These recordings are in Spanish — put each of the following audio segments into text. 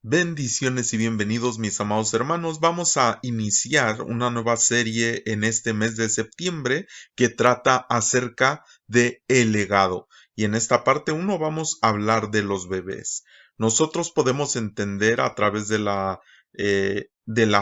Bendiciones y bienvenidos mis amados hermanos. Vamos a iniciar una nueva serie en este mes de septiembre que trata acerca de el legado. Y en esta parte uno vamos a hablar de los bebés. Nosotros podemos entender a través de la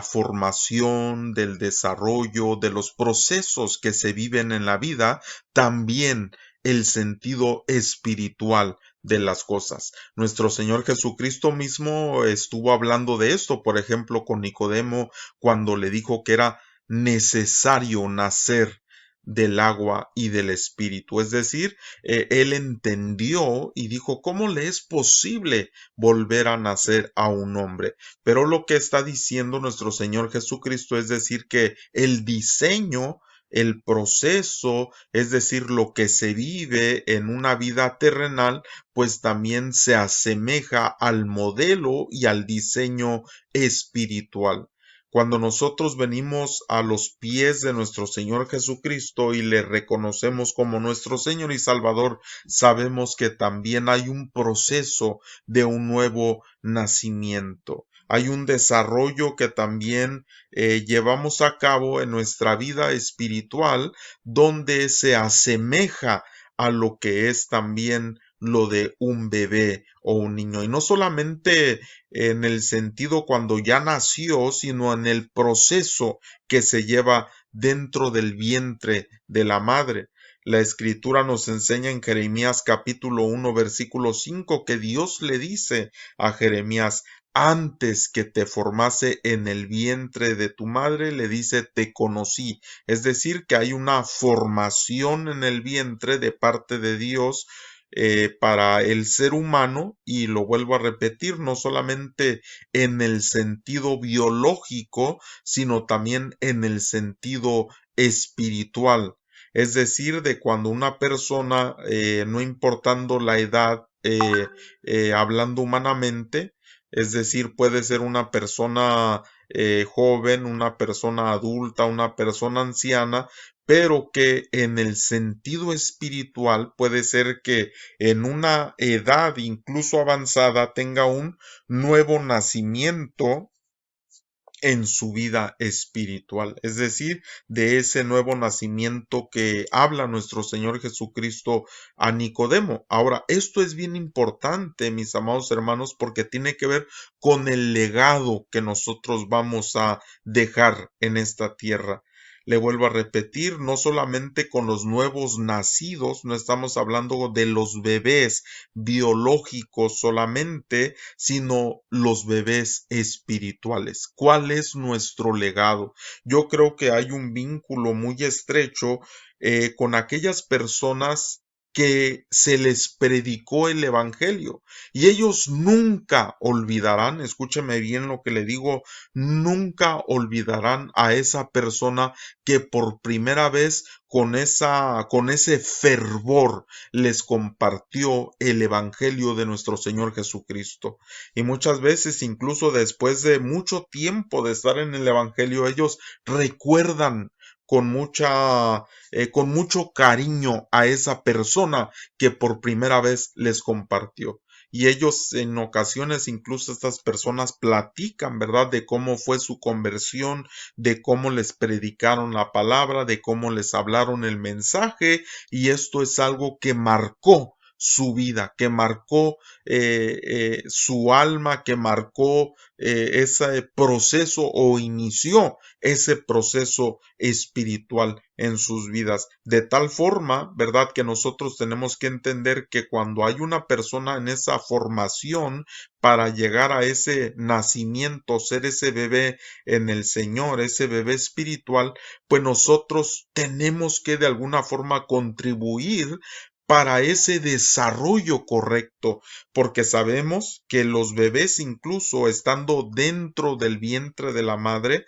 formación, del desarrollo, de los procesos que se viven en la vida, también el sentido espiritual de las cosas. Nuestro Señor Jesucristo mismo estuvo hablando de esto, por ejemplo, con Nicodemo, cuando le dijo que era necesario nacer del agua y del espíritu. Es decir, él entendió y dijo, ¿cómo le es posible volver a nacer a un hombre? Pero lo que está diciendo nuestro Señor Jesucristo es decir que el diseño, el proceso, es decir, lo que se vive en una vida terrenal, pues también se asemeja al modelo y al diseño espiritual. Cuando nosotros venimos a los pies de nuestro Señor Jesucristo y le reconocemos como nuestro Señor y Salvador, sabemos que también hay un proceso de un nuevo nacimiento. Hay un desarrollo que también llevamos a cabo en nuestra vida espiritual, donde se asemeja a lo que es también lo de un bebé o un niño. Y no solamente en el sentido cuando ya nació, sino en el proceso que se lleva dentro del vientre de la madre. La escritura nos enseña en Jeremías capítulo 1 versículo 5 que Dios le dice a Jeremías: antes que te formase en el vientre de tu madre, le dice, te conocí. Es decir, que hay una formación en el vientre de parte de Dios para el ser humano, y lo vuelvo a repetir, no solamente en el sentido biológico, sino también en el sentido espiritual. Es decir, de cuando una persona, no importando la edad, hablando humanamente, es decir, puede ser una persona joven, una persona adulta, una persona anciana, pero que en el sentido espiritual puede ser que en una edad incluso avanzada tenga un nuevo nacimiento en su vida espiritual, es decir, de ese nuevo nacimiento que habla nuestro Señor Jesucristo a Nicodemo. Ahora, esto es bien importante, mis amados hermanos, porque tiene que ver con el legado que nosotros vamos a dejar en esta tierra. Le vuelvo a repetir, no solamente con los nuevos nacidos, no estamos hablando de los bebés biológicos solamente, sino los bebés espirituales. ¿Cuál es nuestro legado? Yo creo que hay un vínculo muy estrecho con aquellas personas que se les predicó el Evangelio, y ellos nunca olvidarán, escúcheme bien lo que le digo, nunca olvidarán a esa persona que por primera vez con ese fervor les compartió el Evangelio de nuestro Señor Jesucristo. Y muchas veces, incluso después de mucho tiempo de estar en el Evangelio, ellos recuerdan con mucho cariño a esa persona que por primera vez les compartió. Y ellos en ocasiones, incluso estas personas platican, ¿verdad?, de cómo fue su conversión, de cómo les predicaron la palabra, de cómo les hablaron el mensaje, y esto es algo que marcó su vida, que marcó su alma, que marcó ese proceso o inició ese proceso espiritual en sus vidas. De tal forma, ¿verdad?, que nosotros tenemos que entender que cuando hay una persona en esa formación para llegar a ese nacimiento, ser ese bebé en el Señor, ese bebé espiritual, pues nosotros tenemos que de alguna forma contribuir para ese desarrollo correcto, porque sabemos que los bebés, incluso estando dentro del vientre de la madre,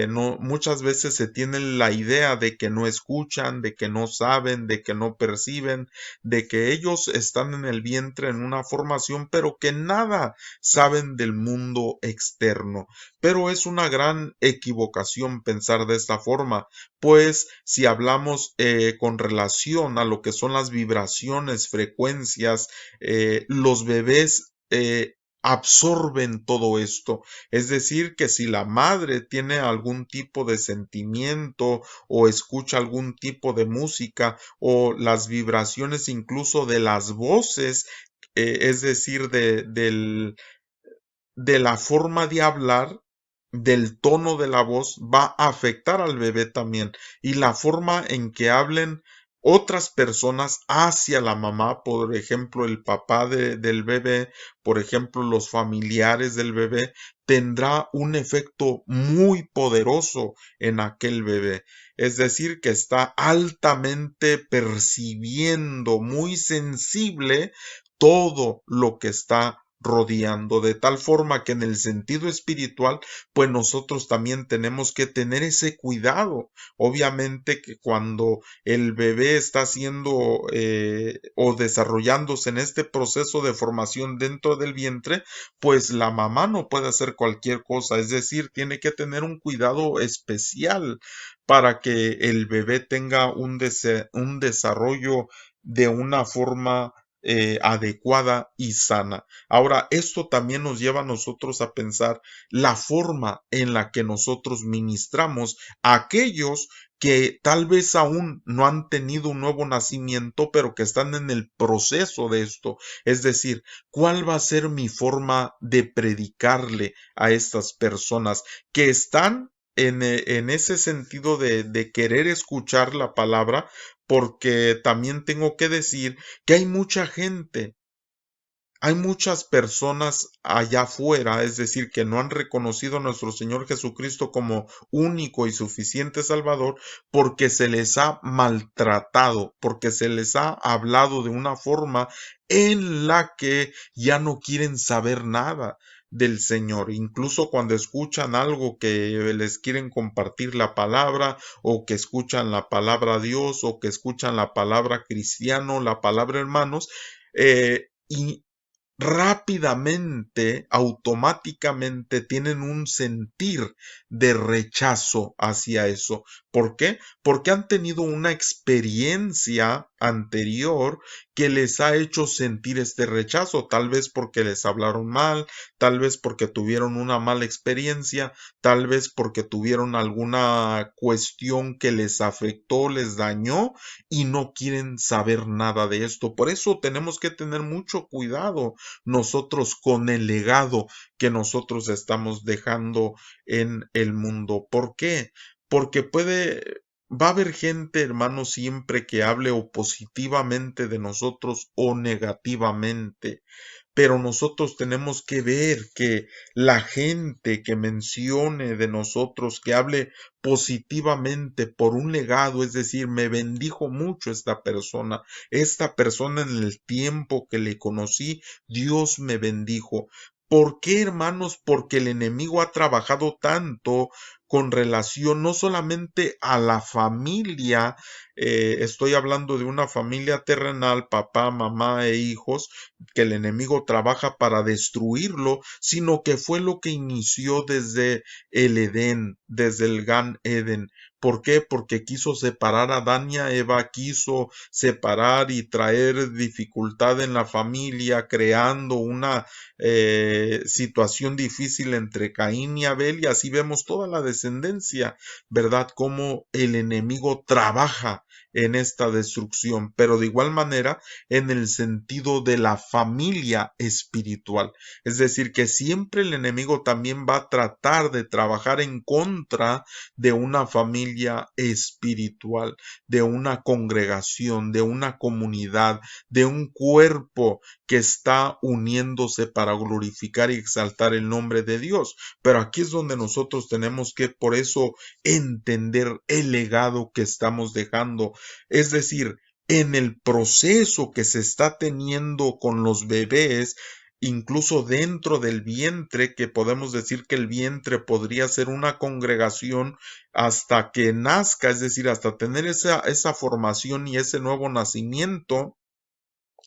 no, muchas veces se tiene la idea de que no escuchan, de que no saben, de que no perciben, de que ellos están en el vientre en una formación, pero que nada saben del mundo externo. Pero es una gran equivocación pensar de esta forma, pues si hablamos con relación a lo que son las vibraciones, frecuencias, los bebés absorben todo esto. Es decir, que si la madre tiene algún tipo de sentimiento o escucha algún tipo de música o las vibraciones incluso de las voces, es decir, de la forma de hablar, del tono de la voz, va a afectar al bebé también. Y la forma en que hablen otras personas hacia la mamá, por ejemplo, el papá del bebé, por ejemplo, los familiares del bebé, tendrá un efecto muy poderoso en aquel bebé. Es decir, que está altamente percibiendo, muy sensible todo lo que está rodeando, de tal forma que en el sentido espiritual, pues nosotros también tenemos que tener ese cuidado. Obviamente que cuando el bebé está haciendo o desarrollándose en este proceso de formación dentro del vientre, pues la mamá no puede hacer cualquier cosa, es decir, tiene que tener un cuidado especial para que el bebé tenga un desarrollo de una forma adecuada y sana. Ahora, esto también nos lleva a nosotros a pensar la forma en la que nosotros ministramos a aquellos que tal vez aún no han tenido un nuevo nacimiento, pero que están en el proceso de esto. Es decir, ¿cuál va a ser mi forma de predicarle a estas personas que están en ese sentido de querer escuchar la palabra? Porque también tengo que decir que hay muchas personas allá afuera, es decir, que no han reconocido a nuestro Señor Jesucristo como único y suficiente Salvador porque se les ha maltratado, porque se les ha hablado de una forma en la que ya no quieren saber nada del Señor. Incluso cuando escuchan algo que les quieren compartir la palabra o que escuchan la palabra Dios o que escuchan la palabra cristiano, la palabra hermanos, y rápidamente, automáticamente tienen un sentir de rechazo hacia eso. ¿Por qué? Porque han tenido una experiencia anterior que les ha hecho sentir este rechazo, tal vez porque les hablaron mal, tal vez porque tuvieron una mala experiencia, tal vez porque tuvieron alguna cuestión que les afectó, les dañó y no quieren saber nada de esto. Por eso tenemos que tener mucho cuidado nosotros con el legado que nosotros estamos dejando en el mundo. ¿Por qué? Porque va a haber gente, hermano, siempre que hable o positivamente de nosotros o negativamente. Pero nosotros tenemos que ver que la gente que mencione de nosotros, que hable positivamente por un legado, es decir, me bendijo mucho esta persona en el tiempo que le conocí, Dios me bendijo. ¿Por qué, hermanos? Porque el enemigo ha trabajado tanto con relación no solamente a la familia, estoy hablando de una familia terrenal, papá, mamá e hijos, que el enemigo trabaja para destruirlo, sino que fue lo que inició desde el Edén, desde el Gan Eden. ¿Por qué? Porque quiso separar a Adán y a Eva, quiso separar y traer dificultad en la familia, creando una situación difícil entre Caín y Abel, y así vemos toda la descendencia, ¿verdad? Cómo el enemigo trabaja en esta destrucción, pero de igual manera en el sentido de la familia espiritual. Es decir, que siempre el enemigo también va a tratar de trabajar en contra de una familia espiritual, de una congregación, de una comunidad, de un cuerpo que está uniéndose para glorificar y exaltar el nombre de Dios. Pero aquí es donde nosotros tenemos que por eso entender el legado que estamos dejando. Es decir, en el proceso que se está teniendo con los bebés, incluso dentro del vientre, que podemos decir que el vientre podría ser una congregación hasta que nazca, es decir, hasta tener esa formación y ese nuevo nacimiento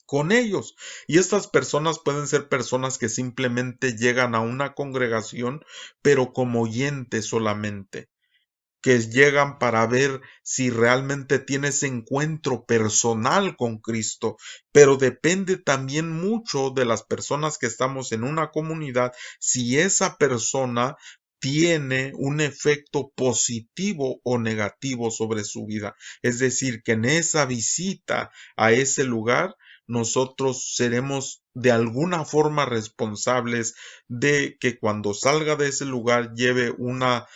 con ellos. Y estas personas pueden ser personas que simplemente llegan a una congregación, pero como oyentes solamente, que llegan para ver si realmente tienes encuentro personal con Cristo, pero depende también mucho de las personas que estamos en una comunidad, si esa persona tiene un efecto positivo o negativo sobre su vida. Es decir, que en esa visita a ese lugar nosotros seremos de alguna forma responsables de que cuando salga de ese lugar lleve una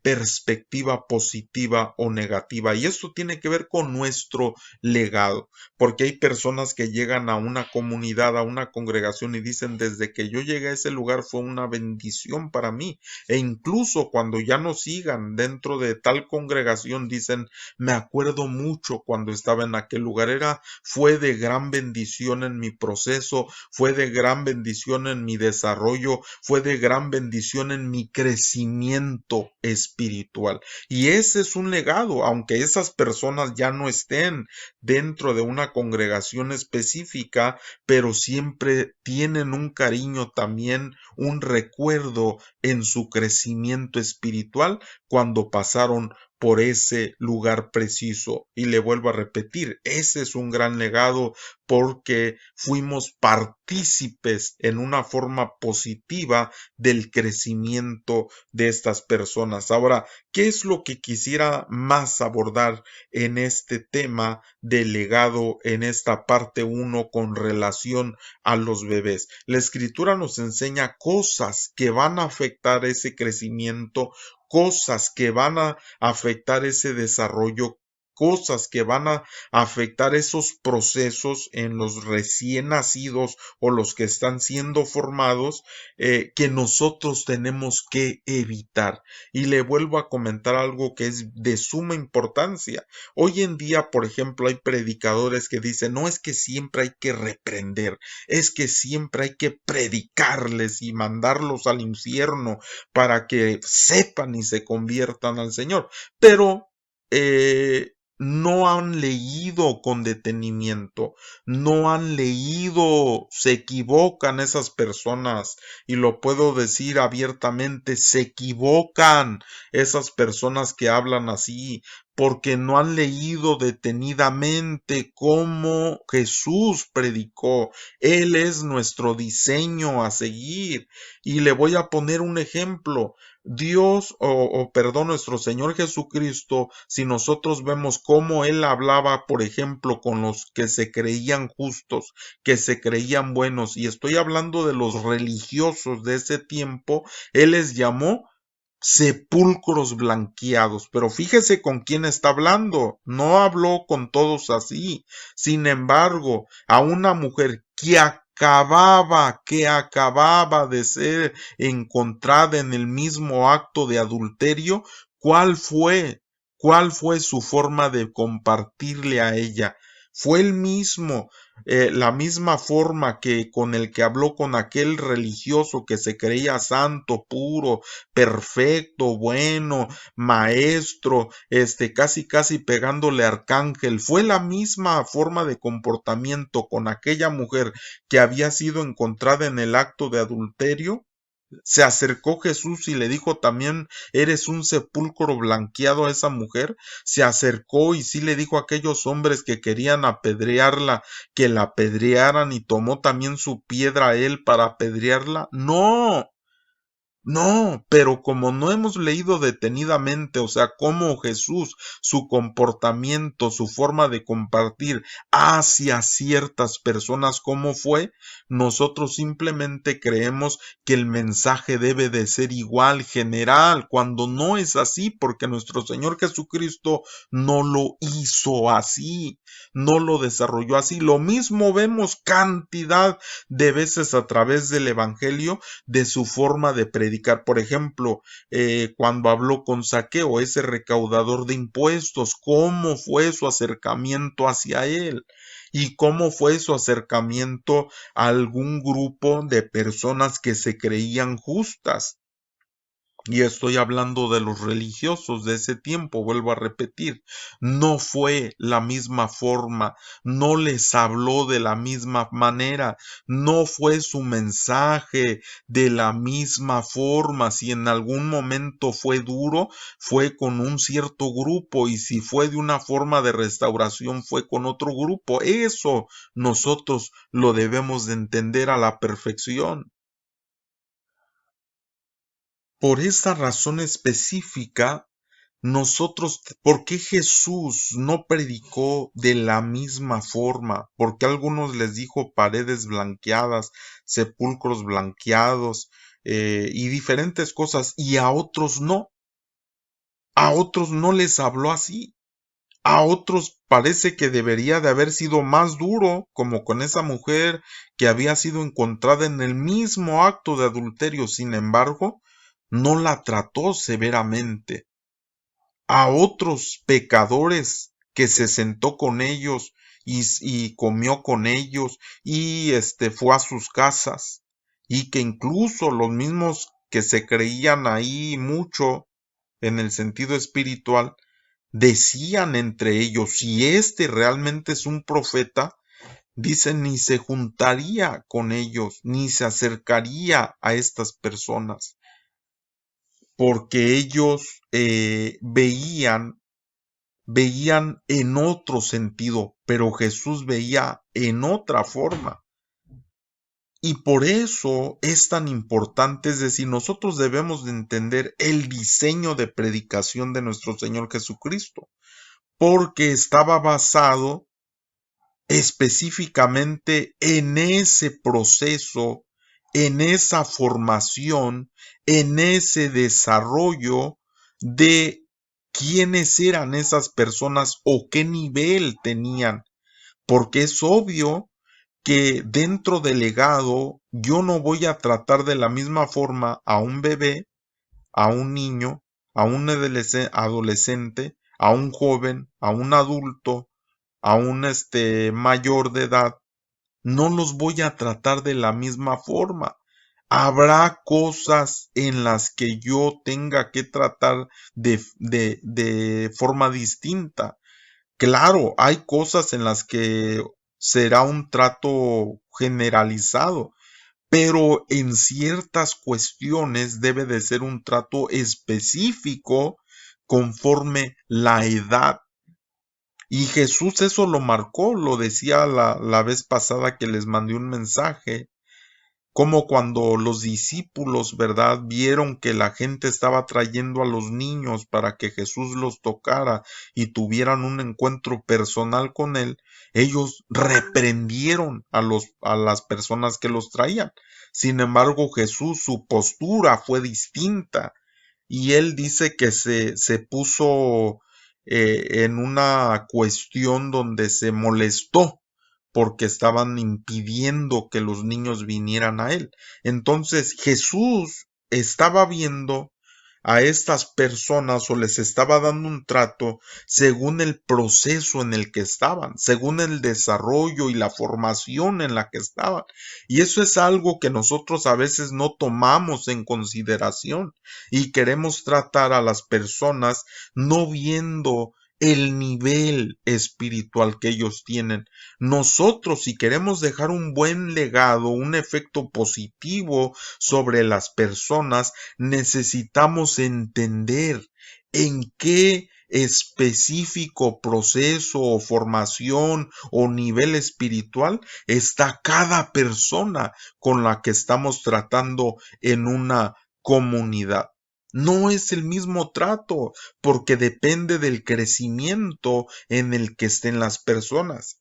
perspectiva positiva o negativa. Y esto tiene que ver con nuestro legado, porque hay personas que llegan a una comunidad, a una congregación y dicen, desde que yo llegué a ese lugar fue una bendición para mí. E incluso cuando ya no sigan dentro de tal congregación, dicen, me acuerdo mucho cuando estaba en aquel lugar, fue de gran bendición en mi proceso, fue de gran bendición en mi desarrollo, fue de gran bendición en mi crecimiento espiritual. Y ese es un legado, aunque esas personas ya no estén dentro de una congregación específica, pero siempre tienen un cariño también, un recuerdo en su crecimiento espiritual cuando pasaron por ese lugar preciso. Y le vuelvo a repetir, ese es un gran legado porque fuimos partícipes en una forma positiva del crecimiento de estas personas. Ahora, ¿qué es lo que quisiera más abordar en este tema del legado en esta parte uno con relación a los bebés? La escritura nos enseña cosas que van a afectar ese crecimiento, cosas que van a afectar ese desarrollo, cosas que van a afectar esos procesos en los recién nacidos o los que están siendo formados, que nosotros tenemos que evitar. Y le vuelvo a comentar algo que es de suma importancia. Hoy en día, por ejemplo, hay predicadores que dicen, no es que siempre hay que reprender, es que siempre hay que predicarles y mandarlos al infierno para que sepan y se conviertan al Señor. Pero no han leído con detenimiento, no han leído, se equivocan esas personas y lo puedo decir abiertamente, se equivocan esas personas que hablan así porque no han leído detenidamente cómo Jesús predicó. Él es nuestro diseño a seguir. Y le voy a poner un ejemplo. Dios perdón, nuestro Señor Jesucristo, si nosotros vemos cómo Él hablaba, por ejemplo, con los que se creían justos, que se creían buenos, y estoy hablando de los religiosos de ese tiempo, Él les llamó sepulcros blanqueados, pero fíjese con quién está hablando, no habló con todos así. Sin embargo, a una mujer que acababa de ser encontrada en el mismo acto de adulterio, ¿cuál fue? ¿Cuál fue su forma de compartirle a ella? Fue el mismo, la misma forma que con el que habló con aquel religioso que se creía santo, puro, perfecto, bueno, maestro, casi pegándole arcángel. Fue la misma forma de comportamiento con aquella mujer que había sido encontrada en el acto de adulterio. Se acercó Jesús y le dijo también, eres un sepulcro blanqueado a esa mujer. Se acercó y sí le dijo a aquellos hombres que querían apedrearla, que la apedrearan y tomó también su piedra a él para apedrearla. No, no, pero como no hemos leído detenidamente, o sea, cómo Jesús, su comportamiento, su forma de compartir hacia ciertas personas, cómo fue, nosotros simplemente creemos que el mensaje debe de ser igual, general, cuando no es así, porque nuestro Señor Jesucristo no lo hizo así, no lo desarrolló así. Lo mismo vemos cantidad de veces a través del Evangelio de su forma de predicar. Por ejemplo, cuando habló con Zaqueo, ese recaudador de impuestos, cómo fue su acercamiento hacia él y cómo fue su acercamiento a algún grupo de personas que se creían justas. Y estoy hablando de los religiosos de ese tiempo, vuelvo a repetir, no fue la misma forma, no les habló de la misma manera, no fue su mensaje de la misma forma. Si en algún momento fue duro, fue con un cierto grupo, y si fue de una forma de restauración, fue con otro grupo. Eso nosotros lo debemos de entender a la perfección. Por esa razón específica, ¿por qué Jesús no predicó de la misma forma? Porque a algunos les dijo paredes blanqueadas, sepulcros blanqueados, y diferentes cosas, y a otros no. A otros no les habló así. A otros parece que debería de haber sido más duro, como con esa mujer que había sido encontrada en el mismo acto de adulterio. Sin embargo, no la trató severamente. A otros pecadores que se sentó con ellos y comió con ellos y fue a sus casas, y que incluso los mismos que se creían ahí mucho en el sentido espiritual decían entre ellos: si este realmente es un profeta, dicen, ni se juntaría con ellos, ni se acercaría a estas personas, porque ellos veían en otro sentido, pero Jesús veía en otra forma. Y por eso es tan importante, es decir, nosotros debemos de entender el diseño de predicación de nuestro Señor Jesucristo, porque estaba basado específicamente en ese proceso, en esa formación, en ese desarrollo de quiénes eran esas personas o qué nivel tenían, porque es obvio que dentro del legado yo no voy a tratar de la misma forma a un bebé, a un niño, a un adolescente, a un joven, a un adulto, a un mayor de edad. No los voy a tratar de la misma forma. Habrá cosas en las que yo tenga que tratar de forma distinta. Claro, hay cosas en las que será un trato generalizado, pero en ciertas cuestiones debe de ser un trato específico conforme la edad. Y Jesús eso lo marcó, lo decía la vez pasada que les mandé un mensaje, como cuando los discípulos, ¿verdad?, vieron que la gente estaba trayendo a los niños para que Jesús los tocara y tuvieran un encuentro personal con él, ellos reprendieron a las personas que los traían. Sin embargo, Jesús, su postura fue distinta, y él dice que se puso en una cuestión donde se molestó porque estaban impidiendo que los niños vinieran a él. Entonces Jesús estaba viendo a estas personas, o les estaba dando un trato según el proceso en el que estaban, según el desarrollo y la formación en la que estaban. Y eso es algo que nosotros a veces no tomamos en consideración, y queremos tratar a las personas no viendo el nivel espiritual que ellos tienen. Nosotros, si queremos dejar un buen legado, un efecto positivo sobre las personas, necesitamos entender en qué específico proceso o formación o nivel espiritual está cada persona con la que estamos tratando en una comunidad. No es el mismo trato, porque depende del crecimiento en el que estén las personas.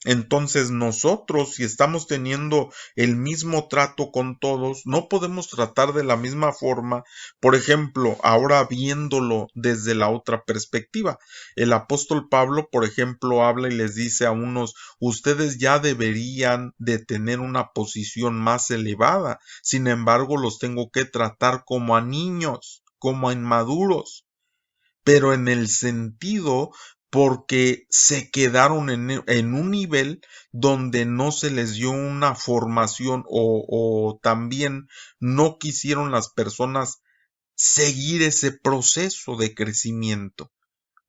Entonces nosotros, si estamos teniendo el mismo trato con todos, no podemos tratar de la misma forma. Por ejemplo, ahora viéndolo desde la otra perspectiva, el apóstol Pablo, por ejemplo, habla y les dice a unos: ustedes ya deberían de tener una posición más elevada, sin embargo los tengo que tratar como a niños, como a inmaduros, pero en el sentido porque se quedaron en un nivel donde no se les dio una formación, o también no quisieron las personas seguir ese proceso de crecimiento.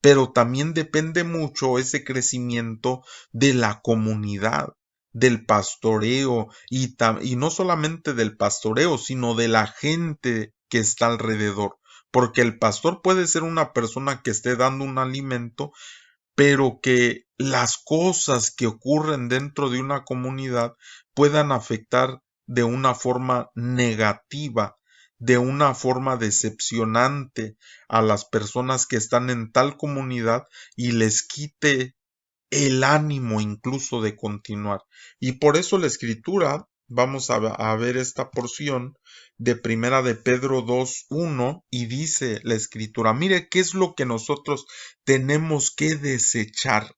Pero también depende mucho ese crecimiento de la comunidad, del pastoreo y no solamente del pastoreo, sino de la gente que está alrededor. Porque el pastor puede ser una persona que esté dando un alimento, pero que las cosas que ocurren dentro de una comunidad puedan afectar de una forma negativa, de una forma decepcionante a las personas que están en tal comunidad y les quite el ánimo incluso de continuar. Y por eso la escritura, vamos a ver esta porción de primera de Pedro 2:1 y dice la escritura, mire qué es lo que nosotros tenemos que desechar,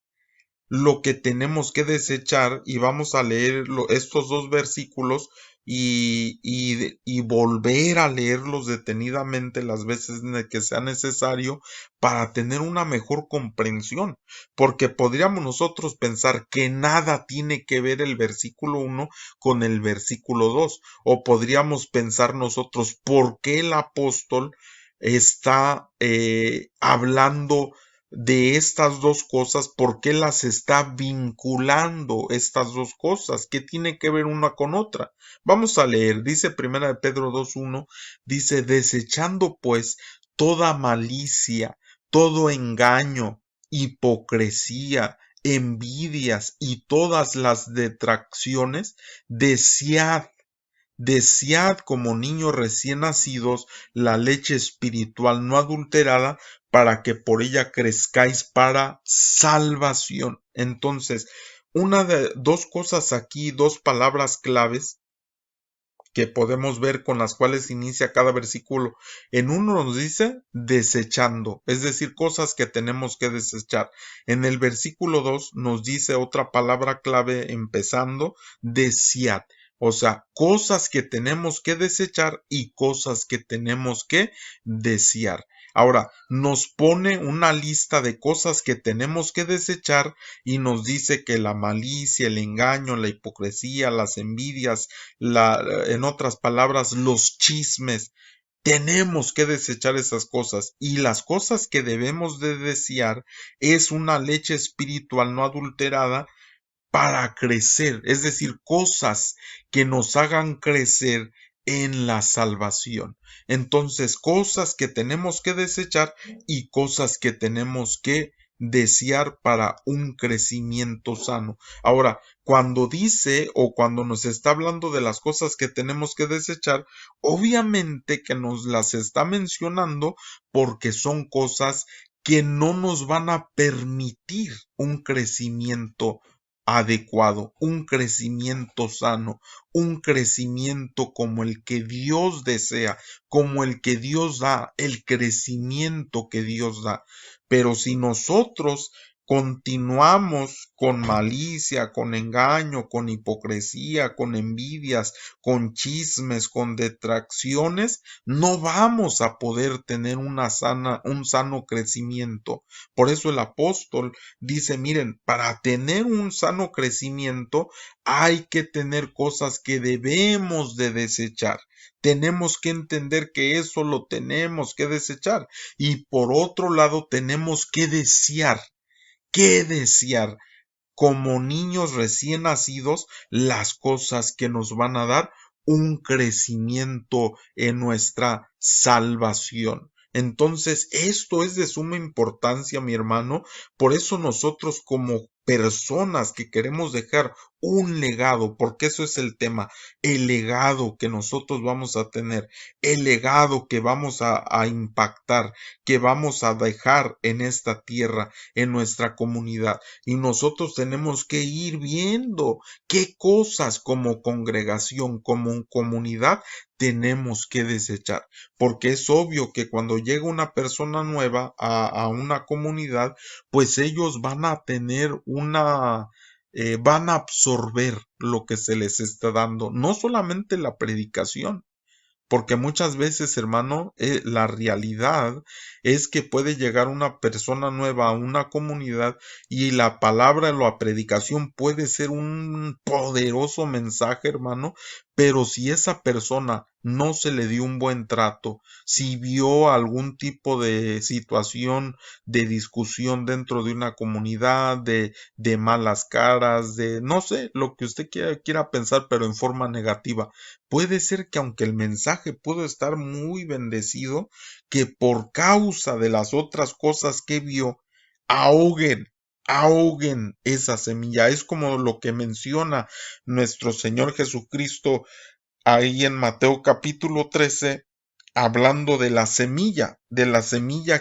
lo que tenemos que desechar, y vamos a leer estos dos versículos y volver a leerlos detenidamente las veces que sea necesario para tener una mejor comprensión, porque podríamos nosotros pensar que nada tiene que ver el versículo 1 con el versículo 2, o podríamos pensar nosotros por qué el apóstol está hablando de estas dos cosas, ¿por qué las está vinculando estas dos cosas? ¿Qué tiene que ver una con otra? Vamos a leer, dice primera de Pedro 2:1, dice, desechando pues toda malicia, todo engaño, hipocresía, envidias y todas las detracciones, desead como niños recién nacidos la leche espiritual no adulterada, para que por ella crezcáis para salvación. Entonces, una de dos cosas aquí, dos palabras claves que podemos ver con las cuales inicia cada versículo. En uno nos dice desechando, es decir, cosas que tenemos que desechar. En el versículo 2 nos dice otra palabra clave empezando, desead. O sea, cosas que tenemos que desechar y cosas que tenemos que desear. Ahora, nos pone una lista de cosas que tenemos que desechar y nos dice que la malicia, el engaño, la hipocresía, las envidias, en otras palabras, los chismes. Tenemos que desechar esas cosas y las cosas que debemos de desear es una leche espiritual no adulterada para crecer, es decir, cosas que nos hagan crecer en la salvación. Entonces, cosas que tenemos que desechar y cosas que tenemos que desear para un crecimiento sano. Ahora, cuando dice o cuando nos está hablando de las cosas que tenemos que desechar, obviamente que nos las está mencionando porque son cosas que no nos van a permitir un crecimiento adecuado, un crecimiento sano, un crecimiento como el que Dios desea, como el que Dios da, el crecimiento que Dios da. Pero si nosotros continuamos con malicia, con engaño, con hipocresía, con envidias, con chismes, con detracciones, no vamos a poder tener un sano crecimiento. Por eso el apóstol dice, miren, para tener un sano crecimiento hay que tener cosas que debemos de desechar. Tenemos que entender que eso lo tenemos que desechar. Y por otro lado, tenemos que desear como niños recién nacidos las cosas que nos van a dar un crecimiento en nuestra salvación. Entonces, esto es de suma importancia, mi hermano. Por eso nosotros como personas que queremos dejar un legado, porque eso es el tema, el legado que nosotros vamos a tener, el legado que vamos a impactar, que vamos a dejar en esta tierra, en nuestra comunidad. Y nosotros tenemos que ir viendo qué cosas como congregación, como comunidad, tenemos que desechar. Porque es obvio que cuando llega una persona nueva a una comunidad, pues ellos van a tener van a absorber lo que se les está dando, no solamente la predicación, porque muchas veces, hermano, la realidad es que puede llegar una persona nueva a una comunidad y la palabra, la predicación puede ser un poderoso mensaje, hermano, pero si esa persona no se le dio un buen trato, si vio algún tipo de situación de discusión dentro de una comunidad, de malas caras, de no sé, lo que usted quiera pensar, pero en forma negativa, puede ser que aunque el mensaje pudo estar muy bendecido, que por causa de las otras cosas que vio, ahoguen, ahoguen esa semilla. Es como lo que menciona nuestro Señor Jesucristo ahí en Mateo capítulo 13, hablando de la semilla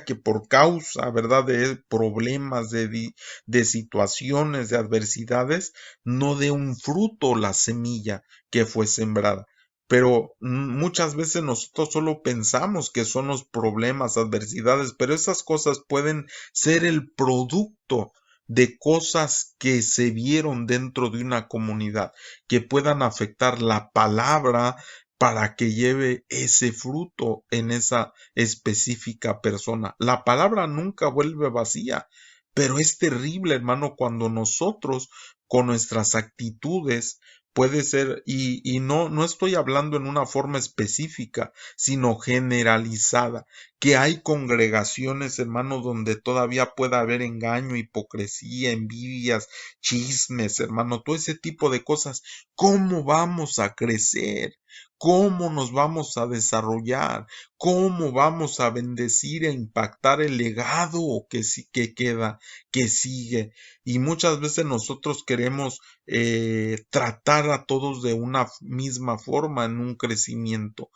que por causa, ¿verdad?, de problemas, de situaciones, de adversidades, no dé un fruto la semilla que fue sembrada. Pero muchas veces nosotros solo pensamos que son los problemas, adversidades, pero esas cosas pueden ser el producto de cosas que se vieron dentro de una comunidad, que puedan afectar la palabra para que lleve ese fruto en esa específica persona. La palabra nunca vuelve vacía, pero es terrible, hermano, cuando nosotros con nuestras actitudes puede ser, y no estoy hablando en una forma específica, sino generalizada, que hay congregaciones, hermano, donde todavía pueda haber engaño, hipocresía, envidias, chismes, hermano, todo ese tipo de cosas. ¿Cómo vamos a crecer? ¿Cómo nos vamos a desarrollar? ¿Cómo vamos a bendecir e impactar el legado que queda, que sigue? Y muchas veces nosotros queremos tratar a todos de una misma forma en un crecimiento.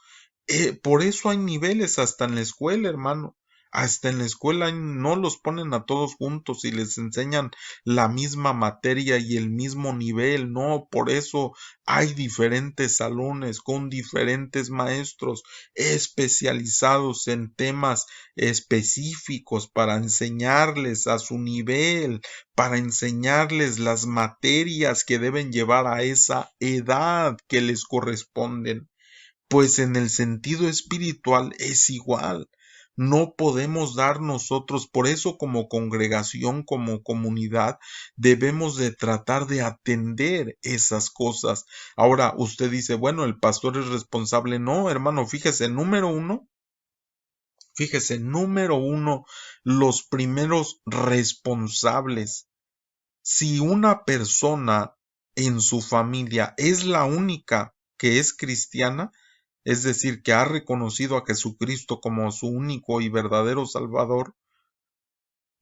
Por eso hay niveles hasta en la escuela, hermano. Hasta en la escuela no los ponen a todos juntos y les enseñan la misma materia y el mismo nivel. No, por eso hay diferentes salones con diferentes maestros especializados en temas específicos para enseñarles a su nivel, para enseñarles las materias que deben llevar a esa edad que les corresponden. Pues en el sentido espiritual es igual. No podemos dar nosotros, por eso como congregación, como comunidad, debemos de tratar de atender esas cosas. Ahora, usted dice, bueno, el pastor es responsable. No, hermano, fíjese, número uno, los primeros responsables. Si una persona en su familia es la única que es cristiana, es decir, que ha reconocido a Jesucristo como su único y verdadero Salvador,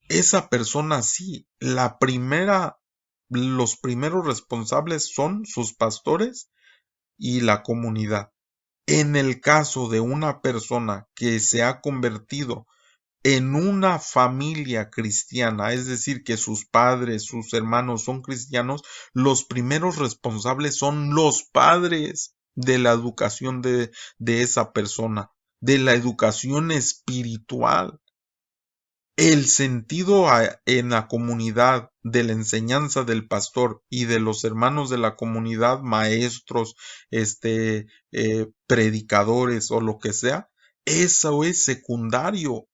esa persona sí, los primeros responsables son sus pastores y la comunidad. En el caso de una persona que se ha convertido en una familia cristiana, es decir, que sus padres, sus hermanos son cristianos, los primeros responsables son los padres de la educación de esa persona, de la educación espiritual. El sentido en la comunidad de la enseñanza del pastor y de los hermanos de la comunidad, maestros, predicadores o lo que sea, eso es secundario.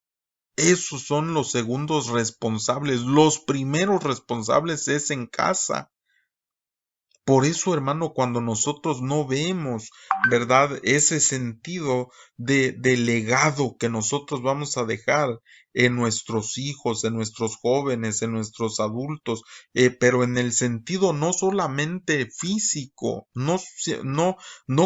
Esos son los segundos responsables. Los primeros responsables es en casa. Por eso, hermano, cuando nosotros no vemos, ¿verdad?, ese sentido de legado que nosotros vamos a dejar en nuestros hijos, en nuestros jóvenes, en nuestros adultos, pero en el sentido no solamente físico, no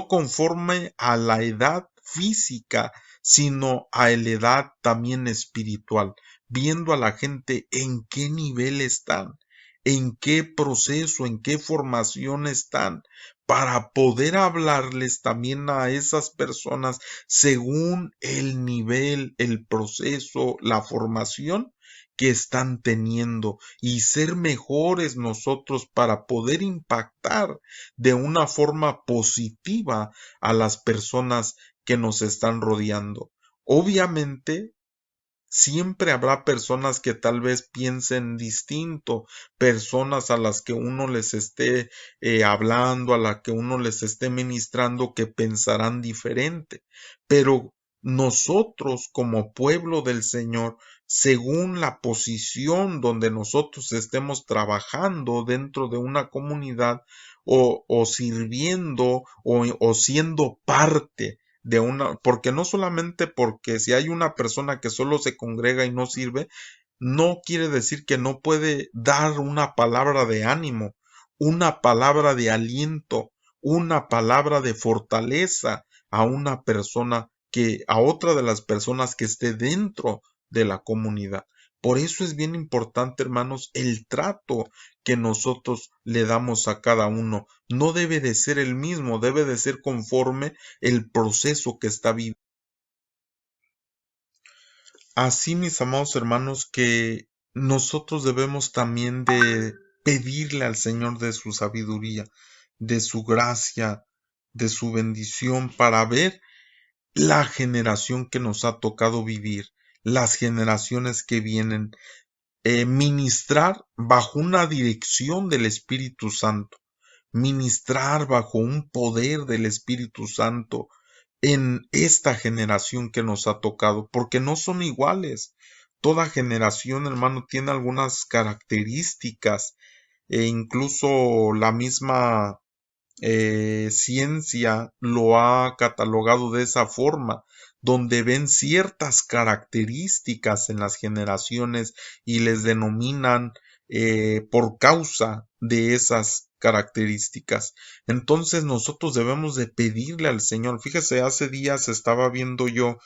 conforme a la edad física, sino a la edad también espiritual, viendo a la gente en qué nivel están, en qué proceso, en qué formación están, para poder hablarles también a esas personas según el nivel, el proceso, la formación que están teniendo y ser mejores nosotros para poder impactar de una forma positiva a las personas que nos están rodeando. Obviamente, siempre habrá personas que tal vez piensen distinto, personas a las que uno les esté hablando, a las que uno les esté ministrando, que pensarán diferente. Pero nosotros como pueblo del Señor, según la posición donde nosotros estemos trabajando dentro de una comunidad, o sirviendo o siendo parte de una, porque no solamente porque si hay una persona que solo se congrega y no sirve, no quiere decir que no puede dar una palabra de ánimo, una palabra de aliento, una palabra de fortaleza a una persona a otra de las personas que esté dentro de la comunidad. Por eso es bien importante, hermanos, el trato que nosotros le damos a cada uno. No debe de ser el mismo, debe de ser conforme el proceso que está viviendo. Así, mis amados hermanos, que nosotros debemos también de pedirle al Señor de su sabiduría, de su gracia, de su bendición para ver la generación que nos ha tocado vivir, las generaciones que vienen, ministrar bajo una dirección del Espíritu Santo, ministrar bajo un poder del Espíritu Santo en esta generación que nos ha tocado, porque no son iguales. Toda generación, hermano, tiene algunas características e incluso la misma ciencia lo ha catalogado de esa forma, donde ven ciertas características en las generaciones y les denominan por causa de esas características. Entonces nosotros debemos de pedirle al Señor. Fíjese, hace días estaba viendo yo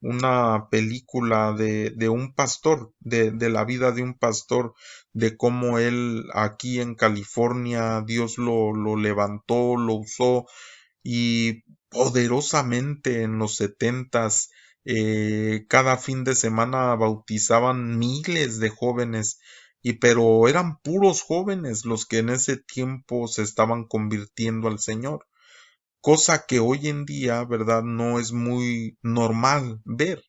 una película de un pastor, de la vida de un pastor, de cómo él aquí en California, Dios lo levantó, lo usó y poderosamente en los setentas, cada fin de semana bautizaban miles de jóvenes, y pero eran puros jóvenes los que en ese tiempo se estaban convirtiendo al Señor, cosa que hoy en día, ¿verdad? No es muy normal ver.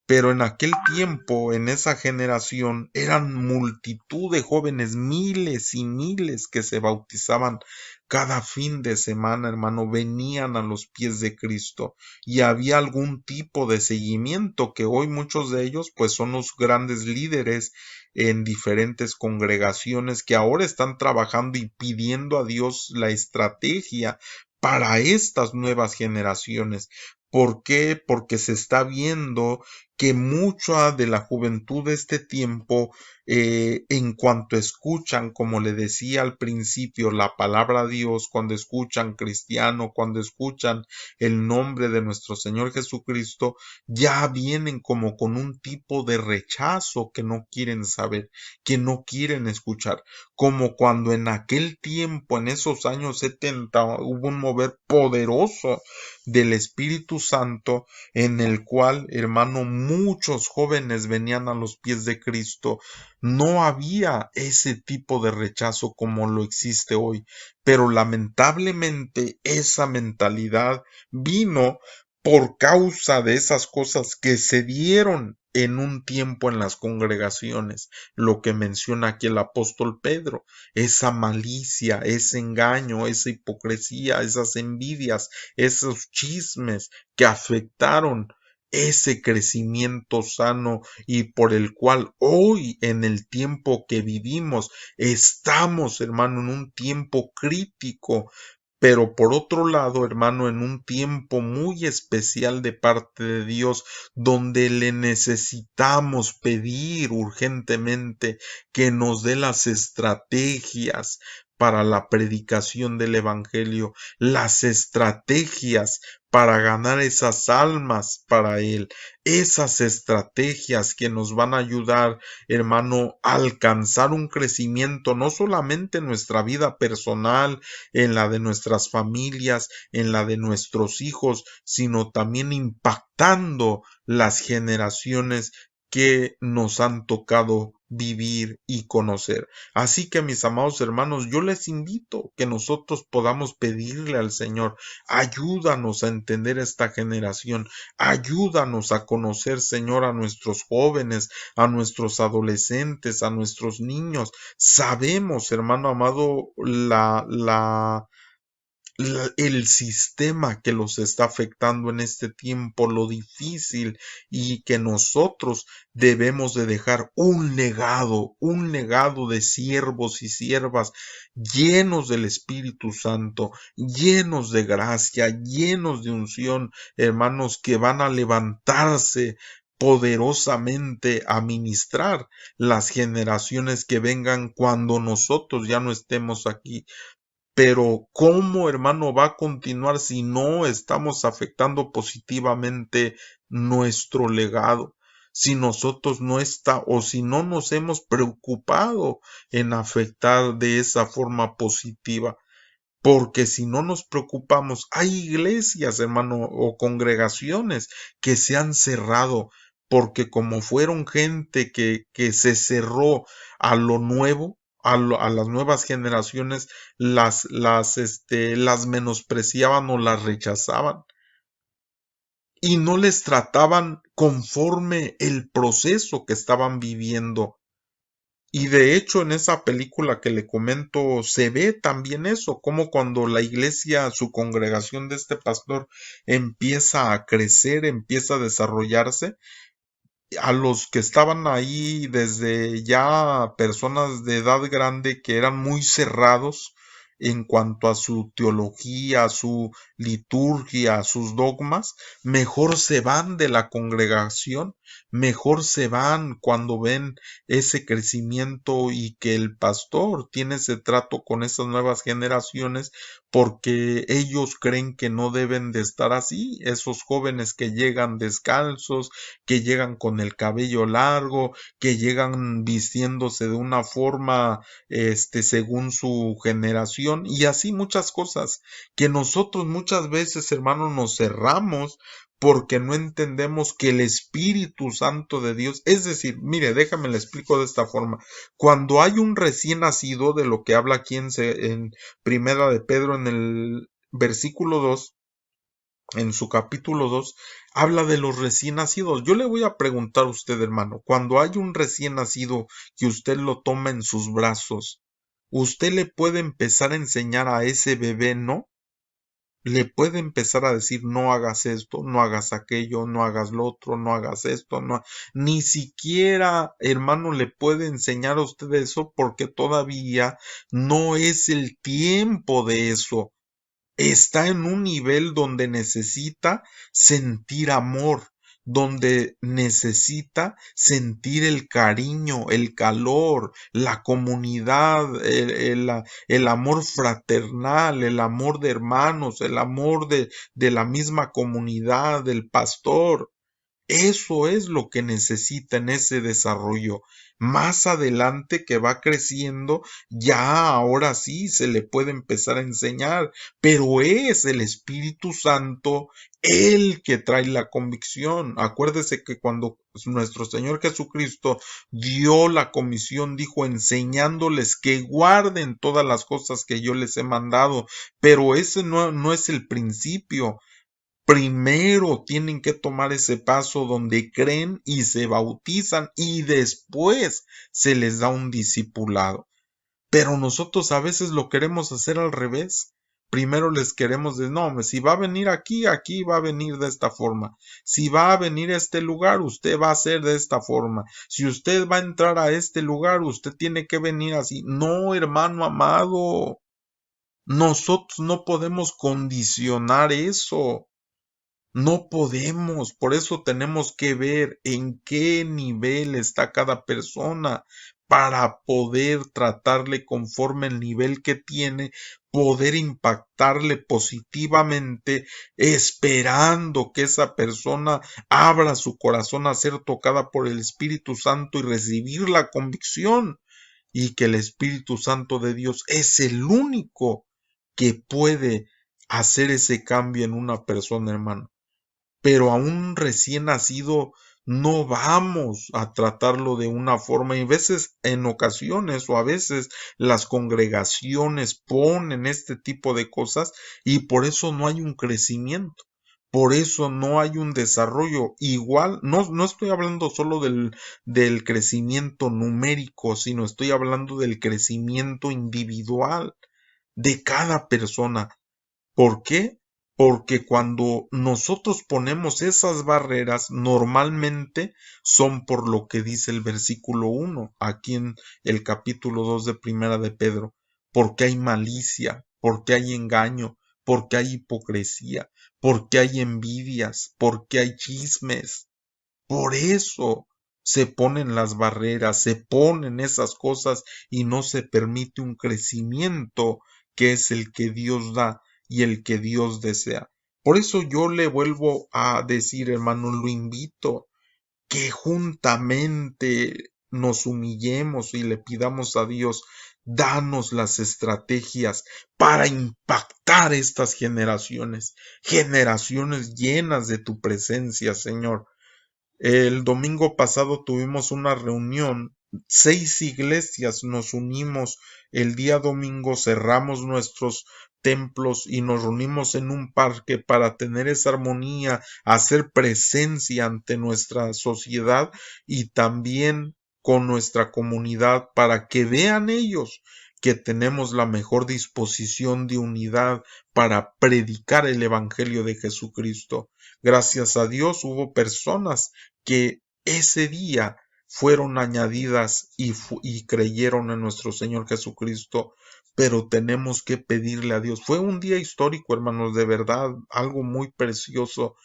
Pero en aquel tiempo, en esa generación, eran multitud de jóvenes, miles y miles que se bautizaban cada fin de semana, hermano, venían a los pies de Cristo y había algún tipo de seguimiento que hoy muchos de ellos pues son los grandes líderes en diferentes congregaciones que ahora están trabajando y pidiendo a Dios la estrategia para estas nuevas generaciones. ¿Por qué? Porque se está viendo que mucha de la juventud de este tiempo, en cuanto escuchan, como le decía al principio, la palabra de Dios, cuando escuchan cristiano, cuando escuchan el nombre de nuestro Señor Jesucristo, ya vienen como con un tipo de rechazo que no quieren saber, que no quieren escuchar, como cuando en aquel tiempo, en esos años 70, hubo un mover poderoso del Espíritu Santo en el cual, hermano, muchos jóvenes venían a los pies de Cristo. No había ese tipo de rechazo como lo existe hoy, pero lamentablemente esa mentalidad vino por causa de esas cosas que se dieron en un tiempo en las congregaciones, lo que menciona aquí el apóstol Pedro, esa malicia, ese engaño, esa hipocresía, esas envidias, esos chismes que afectaron ese crecimiento sano y por el cual hoy en el tiempo que vivimos estamos, hermano, en un tiempo crítico, pero por otro lado, hermano, en un tiempo muy especial de parte de Dios, donde le necesitamos pedir urgentemente que nos dé las estrategias para la predicación del Evangelio, las estrategias para ganar esas almas para Él, esas estrategias que nos van a ayudar, hermano, a alcanzar un crecimiento no solamente en nuestra vida personal, en la de nuestras familias, en la de nuestros hijos, sino también impactando las generaciones que nos han tocado vivir y conocer. Así que mis amados hermanos, yo les invito que nosotros podamos pedirle al Señor, ayúdanos a entender esta generación, ayúdanos a conocer, Señor, a nuestros jóvenes, a nuestros adolescentes, a nuestros niños. Sabemos, hermano amado, el sistema que los está afectando en este tiempo, lo difícil, y que nosotros debemos de dejar un legado de siervos y siervas llenos del Espíritu Santo, llenos de gracia, llenos de unción, hermanos, que van a levantarse poderosamente a ministrar las generaciones que vengan cuando nosotros ya no estemos aquí. Pero ¿cómo, hermano, va a continuar si no estamos afectando positivamente nuestro legado? Si nosotros no está o si no nos hemos preocupado en afectar de esa forma positiva. Porque si no nos preocupamos, hay iglesias, hermano, o congregaciones que se han cerrado, porque como fueron gente que se cerró a lo nuevo, a las nuevas generaciones, las menospreciaban o las rechazaban y no les trataban conforme el proceso que estaban viviendo. Y de hecho en esa película que le comento se ve también eso, como cuando la iglesia, su congregación de este pastor empieza a crecer, empieza a desarrollarse, a los que estaban ahí desde ya personas de edad grande que eran muy cerrados en cuanto a su teología, a su liturgia, a sus dogmas, mejor se van de la congregación, mejor se van cuando ven ese crecimiento y que el pastor tiene ese trato con esas nuevas generaciones porque ellos creen que no deben de estar así, esos jóvenes que llegan descalzos, que llegan con el cabello largo, que llegan vistiéndose de una forma, según su generación, y así muchas cosas, que nosotros muchas veces, hermanos, nos cerramos porque no entendemos que el Espíritu Santo de Dios, es decir, mire, déjame le explico de esta forma, cuando hay un recién nacido, de lo que habla aquí en Primera de Pedro en el versículo 2, en su capítulo 2 habla de los recién nacidos. Yo le voy a preguntar a usted, hermano, cuando hay un recién nacido que usted lo toma en sus brazos, ¿usted le puede empezar a enseñar a ese bebé, no? Le puede empezar a decir no hagas esto, no hagas aquello, no hagas lo otro, no hagas esto, no, ni siquiera, hermano, le puede enseñar a usted eso porque todavía no es el tiempo de eso. Está en un nivel donde necesita sentir amor, donde necesita sentir el cariño, el calor, la comunidad, el amor fraternal, el amor de hermanos, el amor de la misma comunidad, del pastor. Eso es lo que necesita en ese desarrollo. Más adelante que va creciendo, ya ahora sí se le puede empezar a enseñar, pero es el Espíritu Santo el que trae la convicción. Acuérdese que cuando nuestro Señor Jesucristo dio la comisión, dijo enseñándoles que guarden todas las cosas que yo les he mandado, pero ese no es el principio. Primero tienen que tomar ese paso donde creen y se bautizan y después se les da un discipulado. Pero nosotros a veces lo queremos hacer al revés. Primero les queremos decir, no, si va a venir aquí, aquí va a venir de esta forma. Si va a venir a este lugar, usted va a ser de esta forma. Si usted va a entrar a este lugar, usted tiene que venir así. No, hermano amado, nosotros no podemos condicionar eso. No podemos, por eso tenemos que ver en qué nivel está cada persona para poder tratarle conforme el nivel que tiene, poder impactarle positivamente, esperando que esa persona abra su corazón a ser tocada por el Espíritu Santo y recibir la convicción, y que el Espíritu Santo de Dios es el único que puede hacer ese cambio en una persona, hermano. Pero a un recién nacido no vamos a tratarlo de una forma, y a veces en ocasiones o a veces las congregaciones ponen este tipo de cosas y por eso no hay un crecimiento. Por eso no hay un desarrollo igual, no estoy hablando solo del crecimiento numérico, sino estoy hablando del crecimiento individual de cada persona. ¿Por qué? Porque cuando nosotros ponemos esas barreras, normalmente son por lo que dice el versículo 1, aquí en el capítulo 2 de Primera de Pedro, porque hay malicia, porque hay engaño, porque hay hipocresía, porque hay envidias, porque hay chismes. Por eso se ponen las barreras, se ponen esas cosas y no se permite un crecimiento que es el que Dios da y el que Dios desea. Por eso yo le vuelvo a decir, hermano, lo invito que juntamente nos humillemos y le pidamos a Dios, danos las estrategias para impactar estas generaciones, generaciones llenas de tu presencia, Señor. El domingo pasado tuvimos una reunión, 6 iglesias nos unimos el día domingo, cerramos nuestros templos y nos reunimos en un parque para tener esa armonía, hacer presencia ante nuestra sociedad y también con nuestra comunidad para que vean ellos que tenemos la mejor disposición de unidad para predicar el Evangelio de Jesucristo. Gracias a Dios hubo personas que ese día fueron añadidas y creyeron en nuestro Señor Jesucristo, pero tenemos que pedirle a Dios. Fue un día histórico, hermanos, de verdad, algo muy precioso,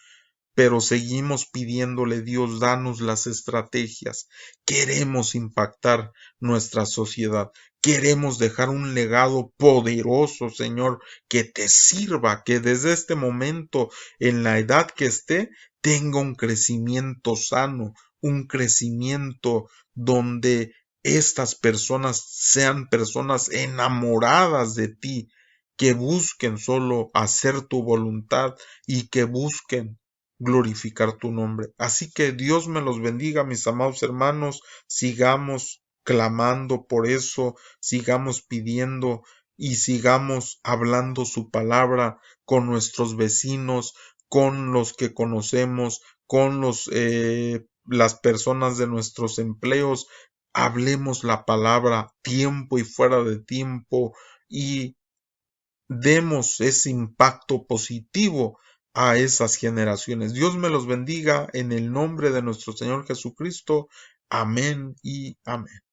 pero seguimos pidiéndole, Dios, danos las estrategias. Queremos impactar nuestra sociedad. Queremos dejar un legado poderoso, Señor, que te sirva, que desde este momento, en la edad que esté, tenga un crecimiento sano, un crecimiento donde estas personas sean personas enamoradas de ti, que busquen solo hacer tu voluntad y que busquen glorificar tu nombre. Así que Dios me los bendiga, mis amados hermanos, sigamos clamando por eso, sigamos pidiendo y sigamos hablando su palabra con nuestros vecinos, con los que conocemos, con las personas de nuestros empleos. Hablemos la palabra tiempo y fuera de tiempo y demos ese impacto positivo a esas generaciones. Dios me los bendiga en el nombre de nuestro Señor Jesucristo. Amén y amén.